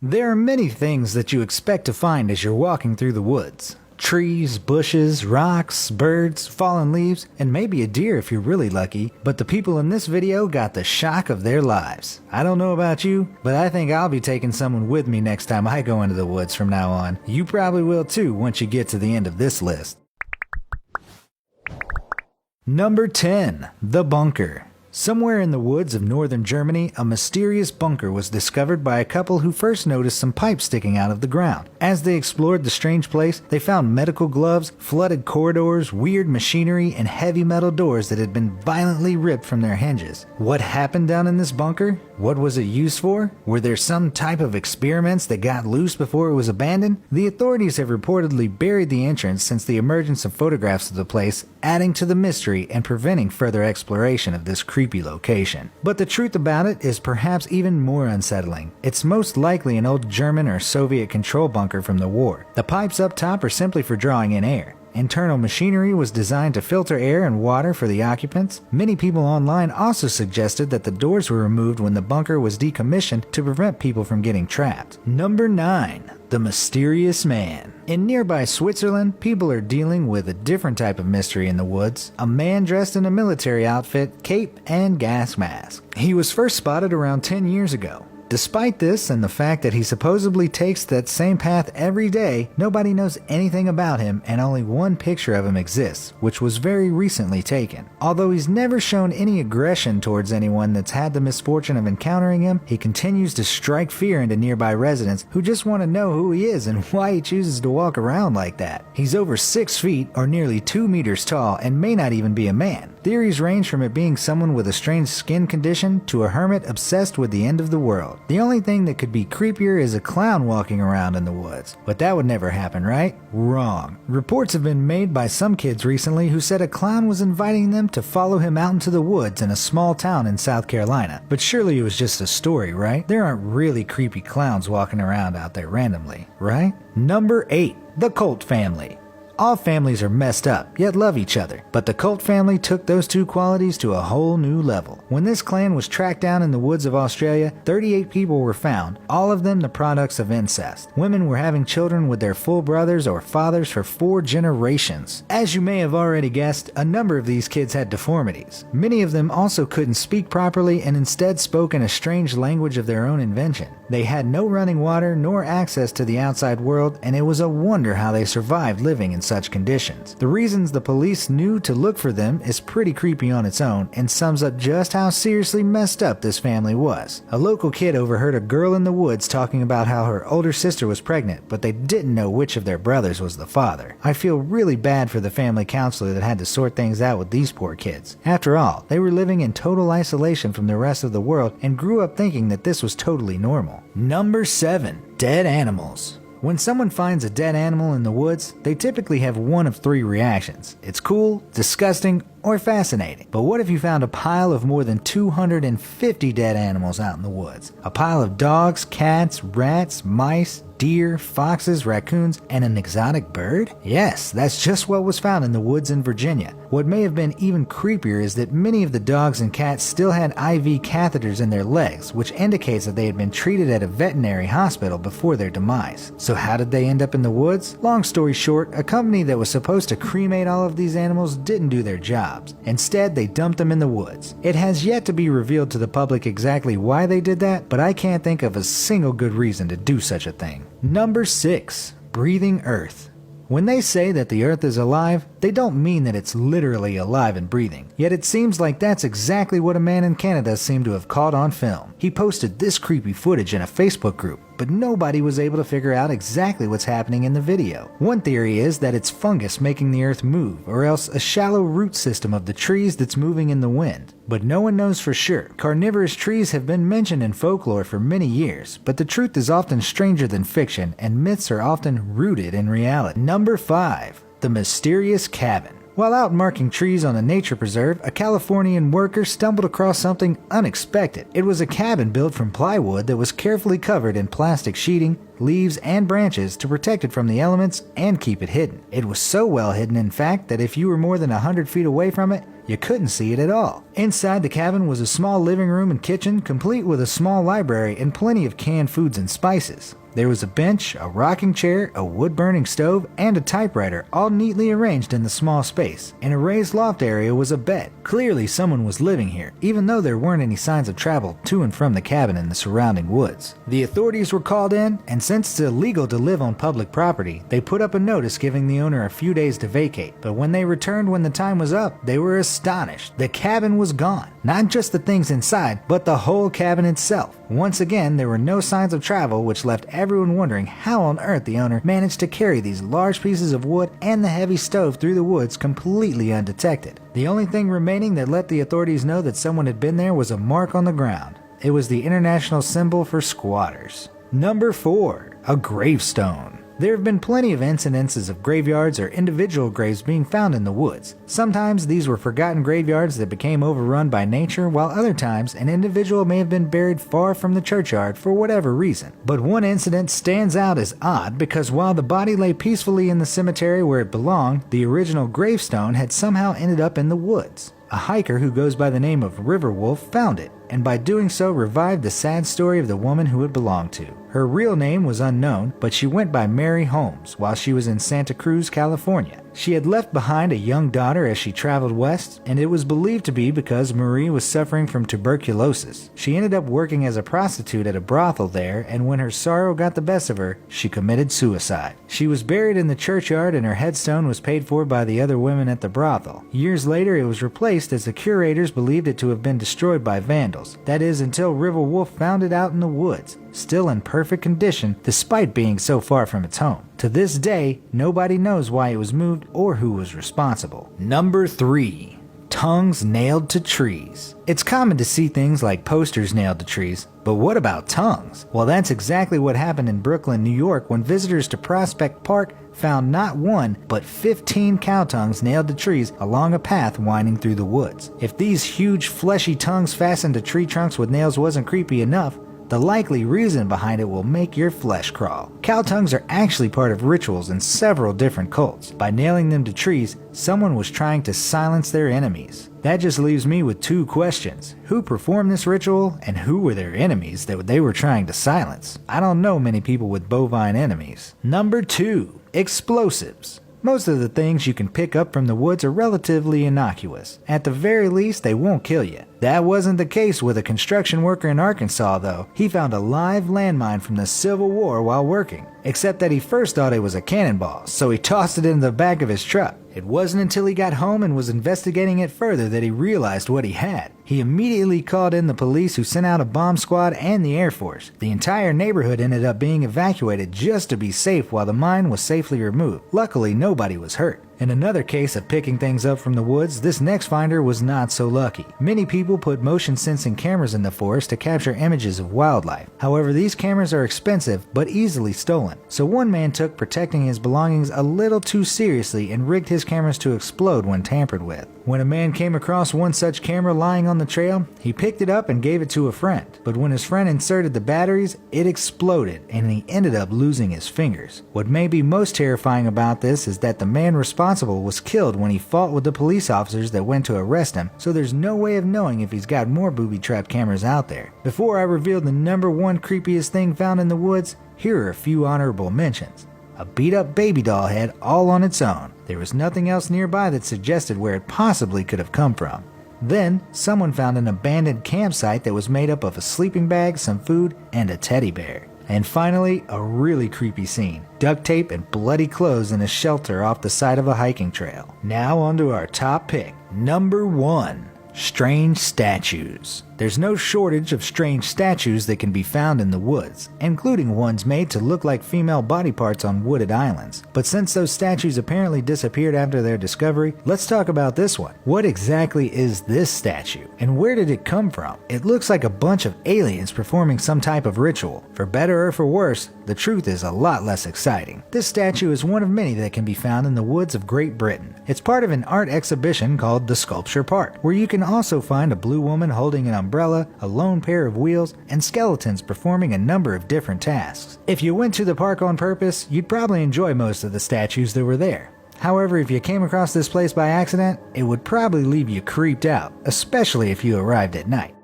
There are many things that you expect to find as you're walking through the woods. Trees, bushes, rocks, birds, fallen leaves, and maybe a deer if you're really lucky, but the people in this video got the shock of their lives. I don't know about you, but I think I'll be taking someone with me next time I go into the woods from now on. You probably will too once you get to the end of this list. Number 10. The Bunker. Somewhere in the woods of northern Germany, a mysterious bunker was discovered by a couple who first noticed some pipes sticking out of the ground. As they explored the strange place, they found medical gloves, flooded corridors, weird machinery, and heavy metal doors that had been violently ripped from their hinges. What happened down in this bunker? What was it used for? Were there some type of experiments that got loose before it was abandoned? The authorities have reportedly buried the entrance since the emergence of photographs of the place, adding to the mystery and preventing further exploration of this creepy location. But the truth about it is perhaps even more unsettling. It's most likely an old German or Soviet control bunker from the war. The pipes up top are simply for drawing in air. Internal machinery was designed to filter air and water for the occupants. Many people online also suggested that the doors were removed when the bunker was decommissioned to prevent people from getting trapped. Number 9. The Mysterious Man. In nearby Switzerland, people are dealing with a different type of mystery in the woods. A man dressed in a military outfit, cape, and gas mask. He was first spotted around 10 years ago. Despite this and the fact that he supposedly takes that same path every day, nobody knows anything about him and only one picture of him exists, which was very recently taken. Although he's never shown any aggression towards anyone that's had the misfortune of encountering him, he continues to strike fear into nearby residents who just want to know who he is and why he chooses to walk around like that. He's over 6 feet or nearly 2 meters tall and may not even be a man. Theories range from it being someone with a strange skin condition to a hermit obsessed with the end of the world. The only thing that could be creepier is a clown walking around in the woods. But that would never happen, right? Wrong. Reports have been made by some kids recently who said a clown was inviting them to follow him out into the woods in a small town in South Carolina. But surely it was just a story, right? There aren't really creepy clowns walking around out there randomly, right? Number 8. The Colt Family. All families are messed up, yet love each other. But the Colt family took those two qualities to a whole new level. When this clan was tracked down in the woods of Australia, 38 people were found, all of them the products of incest. Women were having children with their full brothers or fathers for 4 generations. As you may have already guessed, a number of these kids had deformities. Many of them also couldn't speak properly and instead spoke in a strange language of their own invention. They had no running water nor access to the outside world, and it was a wonder how they survived living in such conditions. The reasons the police knew to look for them is pretty creepy on its own and sums up just how seriously messed up this family was. A local kid overheard a girl in the woods talking about how her older sister was pregnant, but they didn't know which of their brothers was the father. I feel really bad for the family counselor that had to sort things out with these poor kids. After all, they were living in total isolation from the rest of the world and grew up thinking that this was totally normal. Number 7. Dead animals. When someone finds a dead animal in the woods, they typically have one of 3 reactions. It's cool, disgusting, or fascinating. But what if you found a pile of more than 250 dead animals out in the woods? A pile of dogs, cats, rats, mice, deer, foxes, raccoons, and an exotic bird? Yes, that's just what was found in the woods in Virginia. What may have been even creepier is that many of the dogs and cats still had IV catheters in their legs, which indicates that they had been treated at a veterinary hospital before their demise. So how did they end up in the woods? Long story short, a company that was supposed to cremate all of these animals didn't do their jobs. Instead, they dumped them in the woods. It has yet to be revealed to the public exactly why they did that, but I can't think of a single good reason to do such a thing. Number 6. Breathing Earth. When they say that the Earth is alive, they don't mean that it's literally alive and breathing. Yet it seems like that's exactly what a man in Canada seemed to have caught on film. He posted this creepy footage in a Facebook group, but nobody was able to figure out exactly what's happening in the video. One theory is that it's fungus making the Earth move, or else a shallow root system of the trees that's moving in the wind. But no one knows for sure. Carnivorous trees have been mentioned in folklore for many years, but the truth is often stranger than fiction, and myths are often rooted in reality. Number 5. The Mysterious Cabin. While out marking trees on a nature preserve, a Californian worker stumbled across something unexpected. It was a cabin built from plywood that was carefully covered in plastic sheeting, leaves, and branches to protect it from the elements and keep it hidden. It was so well hidden, in fact, that if you were more than 100 feet away from it, you couldn't see it at all. Inside the cabin was a small living room and kitchen, complete with a small library and plenty of canned foods and spices. There was a bench, a rocking chair, a wood-burning stove, and a typewriter, all neatly arranged in the small space. In a raised loft area was a bed. Clearly someone was living here, even though there weren't any signs of travel to and from the cabin in the surrounding woods. The authorities were called in, and since it's illegal to live on public property, they put up a notice giving the owner a few days to vacate. But when they returned when the time was up, they were astonished. The cabin was gone. Not just the things inside, but the whole cabin itself. Once again, there were no signs of travel, which left everyone wondering how on earth the owner managed to carry these large pieces of wood and the heavy stove through the woods completely undetected. The only thing remaining that let the authorities know that someone had been there was a mark on the ground. It was the international symbol for squatters. Number 4. A gravestone. There have been plenty of incidences of graveyards or individual graves being found in the woods. Sometimes these were forgotten graveyards that became overrun by nature, while other times an individual may have been buried far from the churchyard for whatever reason. But one incident stands out as odd because while the body lay peacefully in the cemetery where it belonged, the original gravestone had somehow ended up in the woods. A hiker who goes by the name of Riverwolf found it, and by doing so revived the sad story of the woman who it belonged to. Her real name was unknown, but she went by Mary Holmes while she was in Santa Cruz, California. She had left behind a young daughter as she traveled west, and it was believed to be because Marie was suffering from tuberculosis. She ended up working as a prostitute at a brothel there, and when her sorrow got the best of her, she committed suicide. She was buried in the churchyard and her headstone was paid for by the other women at the brothel. Years later, it was replaced as the curators believed it to have been destroyed by vandals. That is, until Riverwolf found it out in the woods, still in perfect condition despite being so far from its home. To this day, nobody knows why it was moved or who was responsible. Number 3. Tongues nailed to trees. It's common to see things like posters nailed to trees, but what about tongues? Well, that's exactly what happened in Brooklyn, New York, when visitors to Prospect Park found not one, but 15 cow tongues nailed to trees along a path winding through the woods. If these huge fleshy tongues fastened to tree trunks with nails wasn't creepy enough, the likely reason behind it will make your flesh crawl. Cow tongues are actually part of rituals in several different cults. By nailing them to trees, someone was trying to silence their enemies. That just leaves me with 2 questions. Who performed this ritual, and who were their enemies that they were trying to silence? I don't know many people with bovine enemies. Number 2. Explosives. Most of the things you can pick up from the woods are relatively innocuous. At the very least, they won't kill you. That wasn't the case with a construction worker in Arkansas, though. He found a live landmine from the Civil War while working, except that he first thought it was a cannonball, so he tossed it into the back of his truck. It wasn't until he got home and was investigating it further that he realized what he had. He immediately called in the police, who sent out a bomb squad and the Air Force. The entire neighborhood ended up being evacuated just to be safe while the mine was safely removed. Luckily, nobody was hurt. In another case of picking things up from the woods, this next finder was not so lucky. Many people put motion sensing cameras in the forest to capture images of wildlife. However, these cameras are expensive but easily stolen. So one man took protecting his belongings a little too seriously and rigged his cameras to explode when tampered with. When a man came across one such camera lying on the trail, he picked it up and gave it to a friend. But when his friend inserted the batteries, it exploded and he ended up losing his fingers. What may be most terrifying about this is that the man responsible was killed when he fought with the police officers that went to arrest him, so there's no way of knowing if he's got more booby-trap cameras out there. Before I reveal the number 1 creepiest thing found in the woods, here are a few honorable mentions. A beat-up baby doll head all on its own. There was nothing else nearby that suggested where it possibly could have come from. Then, someone found an abandoned campsite that was made up of a sleeping bag, some food, and a teddy bear. And finally, a really creepy scene. Duct tape and bloody clothes in a shelter off the side of a hiking trail. Now onto our top pick. Number 1. Strange statues. There's no shortage of strange statues that can be found in the woods, including ones made to look like female body parts on wooded islands. But since those statues apparently disappeared after their discovery, let's talk about this one. What exactly is this statue, and where did it come from? It looks like a bunch of aliens performing some type of ritual. For better or for worse, the truth is a lot less exciting. This statue is one of many that can be found in the woods of Great Britain. It's part of an art exhibition called the Sculpture Park, where you can also find a blue woman holding an umbrella, a lone pair of wheels, and skeletons performing a number of different tasks. If you went to the park on purpose, you'd probably enjoy most of the statues that were there. However, if you came across this place by accident, it would probably leave you creeped out, especially if you arrived at night.